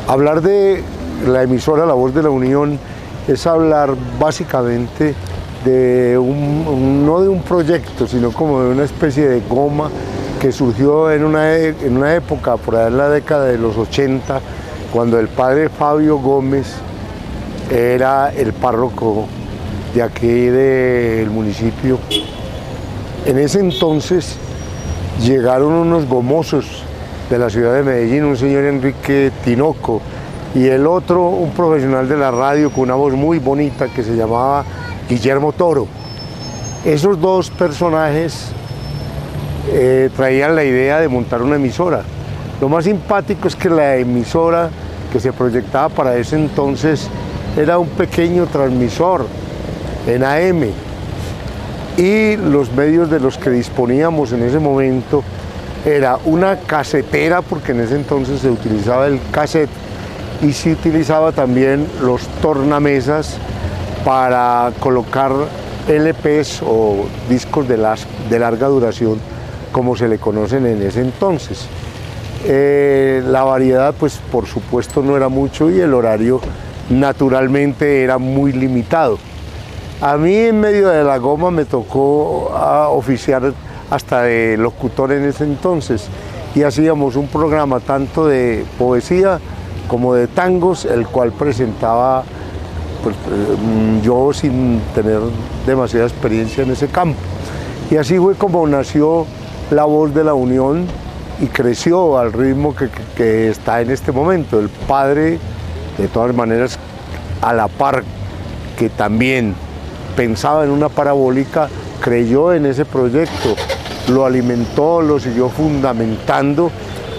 Hablar de la emisora La Voz de la Unión es hablar básicamente de no de un proyecto, sino como de una especie de goma que surgió en una época, por allá en la década de los 80, cuando el padre Fabio Gómez era el párroco de aquí del municipio. En ese entonces llegaron unos gomosos de la ciudad de Medellín, un señor Enrique Tinoco, y el otro, un profesional de la radio con una voz muy bonita que se llamaba Guillermo Toro. Esos dos personajes traían la idea de montar una emisora. Lo más simpático es que la emisora que se proyectaba para ese entonces era un pequeño transmisor en AM, y los medios de los que disponíamos en ese momento era una casetera, porque en ese entonces se utilizaba el cassette, y se utilizaba también los tornamesas para colocar LPs o discos de larga duración, como se le conocen en ese entonces. La variedad, pues por supuesto no era mucho, y el horario naturalmente era muy limitado. A mí en medio de la goma me tocó oficiar hasta de locutor en ese entonces, y hacíamos un programa tanto de poesía como de tangos, el cual presentaba pues, yo sin tener demasiada experiencia en ese campo. Y así fue como nació La Voz de la Unión y creció al ritmo que está en este momento. El padre, de todas maneras, a la par que también pensaba en una parabólica, creyó en ese proyecto, lo alimentó, lo siguió fundamentando,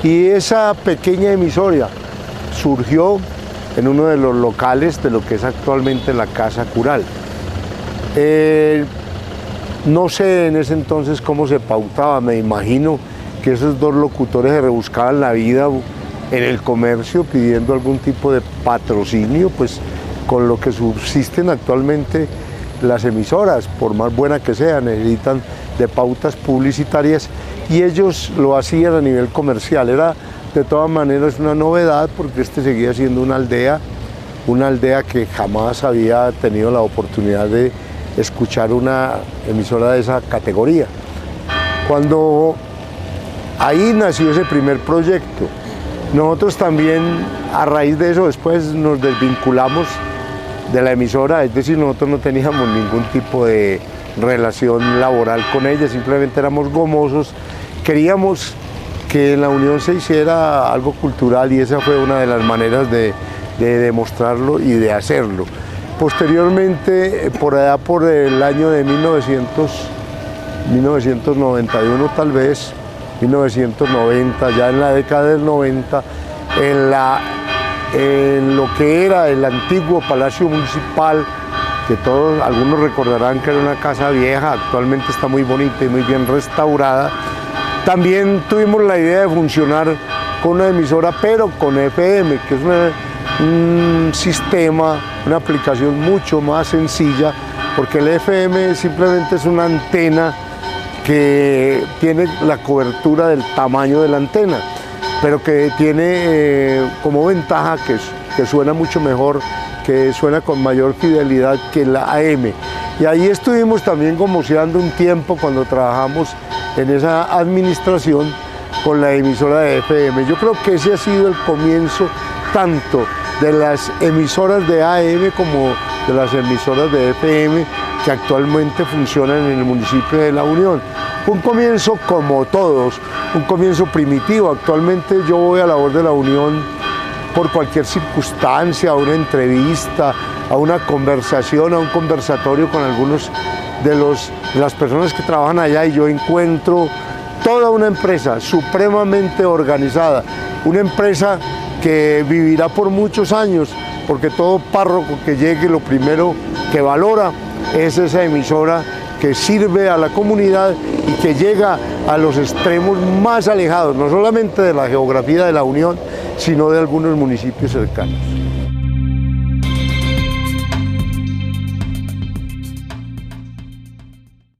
y esa pequeña emisora surgió en uno de los locales de lo que es actualmente la Casa Cural. No sé en ese entonces cómo se pautaba, me imagino que esos dos locutores se rebuscaban la vida en el comercio pidiendo algún tipo de patrocinio, pues con lo que subsisten actualmente las emisoras, por más buenas que sean, necesitan de pautas publicitarias, y ellos lo hacían a nivel comercial. Era de todas maneras una novedad, porque seguía siendo una aldea que jamás había tenido la oportunidad de escuchar una emisora de esa categoría. Cuando ahí nació ese primer proyecto, nosotros también a raíz de eso después nos desvinculamos de la emisora, es decir, nosotros no teníamos ningún tipo de relación laboral con ella, simplemente éramos gomosos, queríamos que en la Unión se hiciera algo cultural, y esa fue una de las maneras de demostrarlo y de hacerlo. Posteriormente, por allá por el año de 1991 tal vez, 1990, ya en la década del 90, en lo que era el antiguo Palacio Municipal, que algunos recordarán que era una casa vieja, actualmente está muy bonita y muy bien restaurada. También tuvimos la idea de funcionar con una emisora, pero con FM, que es un sistema, una aplicación mucho más sencilla, porque el FM simplemente es una antena que tiene la cobertura del tamaño de la antena, pero que tiene como ventaja que suena mucho mejor, que suena con mayor fidelidad que la AM. Y ahí estuvimos también gomoseando un tiempo cuando trabajamos en esa administración con la emisora de FM. Yo creo que ese ha sido el comienzo tanto de las emisoras de AM como de las emisoras de FM que actualmente funcionan en el municipio de La Unión. Un comienzo como todos, un comienzo primitivo. Actualmente yo voy a La Voz de la Unión por cualquier circunstancia, a una entrevista, a una conversación, a un conversatorio con algunos de las personas que trabajan allá, y yo encuentro toda una empresa supremamente organizada, una empresa que vivirá por muchos años, porque todo párroco que llegue lo primero que valora es esa emisora que sirve a la comunidad y que llega a los extremos más alejados, no solamente de la geografía de la Unión, sino de algunos municipios cercanos.